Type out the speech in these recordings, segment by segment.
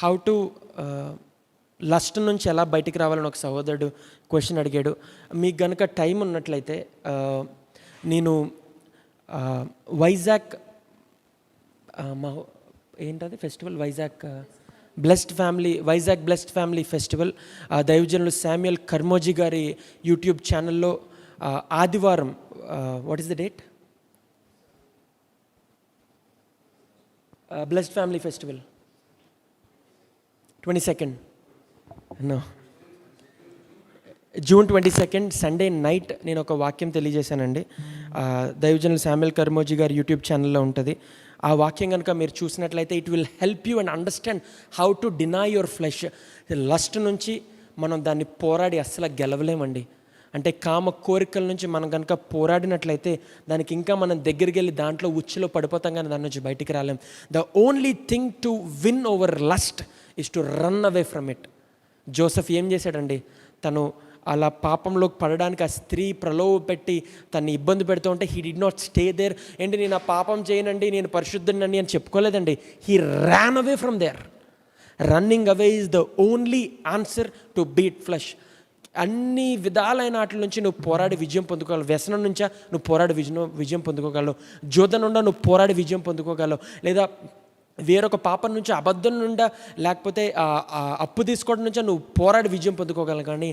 How to lust నుంచి ఎలా బయటికి రావాలని ఒక సహోదరుడు క్వశ్చన్ అడిగాడు. మీకు కనుక టైం ఉన్నట్లయితే నేను వైజాగ్ ఏంటది festival, Vizag blessed family festival దైవజనులు శామ్యుయల్ కర్మోజీ గారి యూట్యూబ్ ఛానల్లో ఆదివారం, what is the date? Blessed family festival 22nd, no, June 22nd Sunday night నేను ఒక వాక్యం తెలియజేశానండి. దైవజనులు శామ్యుయల్ కర్మోజీ గారి యూట్యూబ్ ఛానల్లో ఉంటుంది. ఆ వాక్యం కనుక మీరు చూసినట్లయితే it will help you and understand how to deny your flesh. Lust నుంచి మనం దాన్ని పోరాడి అస్సలు గెలవలేమండి. అంటే కామ కోరికల నుంచి మనం కనుక పోరాడినట్లయితే దానికి ఇంకా మనం దగ్గరికి వెళ్ళి దాంట్లో ఉచ్చులో పడిపోతాం, కానీ దాని నుంచి బయటికి రాలేం. The only thing to win over lust is to run away from it. Joseph ఏం చేశాడండి? తను అలా పాపంలోకి పడడానికి ఆ స్త్రీ ప్రలోభ పెట్టి తను ఇబ్బంది పెడుతూ ఉంటే he did not stay there. ఏంటి నేను ఆ పాపం చేయనండి, నేను పరిశుద్ధుడినండి అని చెప్పుకోలేదండి. He ran away from there. Running away is the only answer to beat flesh. అన్ని విధాలైన వాటి నుంచి నువ్వు పోరాడి విజయం పొందుకోగలవు. వ్యసనం నుంచా నువ్వు పోరాడి విజయం పొందుకోగలవు. జోద నుండా నువ్వు పోరాడి విజయం పొందుకోగలవు. లేదా వేరొక పాపం నుంచి, అబద్ధం నుండా, లేకపోతే అప్పు తీసుకోవడం నుంచా నువ్వు పోరాడి విజయం పొందుకోగలవు. కానీ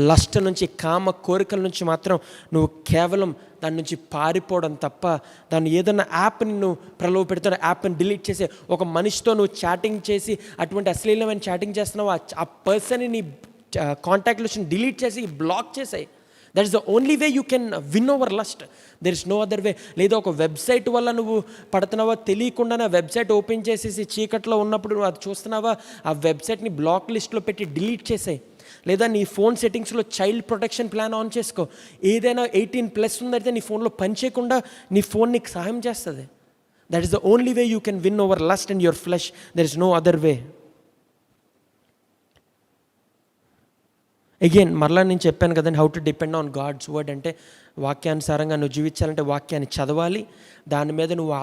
లస్ట్ నుంచి, కామ కోరికల నుంచి మాత్రం నువ్వు కేవలం దాని నుంచి పారిపోవడం తప్ప, దాన్ని ఏదైనా యాప్ని నువ్వు ప్రలోభ పెడుతున్న యాప్ని డిలీట్ చేసి, ఒక మనిషితో నువ్వు చాటింగ్ చేసి అటువంటి అశ్లీలమైన చాటింగ్ చేస్తున్నావు, ఆ పర్సన్ని నీ కాంటాక్ట్ లిస్ట్ని డిలీట్ చేసి బ్లాక్ చేసాయి. That is the only way you can win over lust. There is no other way. లేదా ఒక వెబ్సైట్ వల్ల నువ్వు పడుతున్నావా, తెలియకుండానే వెబ్సైట్ ఓపెన్ చేసేసి చీకట్లో ఉన్నప్పుడు నువ్వు అది చూస్తున్నావా, ఆ వెబ్సైట్ని బ్లాక్ లిస్ట్లో పెట్టి డిలీట్ చేసాయి. లేదా నీ ఫోన్ సెట్టింగ్స్లో చైల్డ్ ప్రొటెక్షన్ ప్లాన్ ఆన్ చేసుకో. ఏదైనా 18+ ఉందైతే నీ ఫోన్లో పని చేయకుండా నీ ఫోన్ నీకు సహాయం చేస్తుంది. That is the only way you can win over lust and your flesh. There is no other way. Again మరలా నేను చెప్పాను కదండి, how to depend on God's word. అంటే వాక్యానుసారంగా నువ్వు జీవించాలంటే వాక్యాన్ని చదవాలి, దాని మీద నువ్వు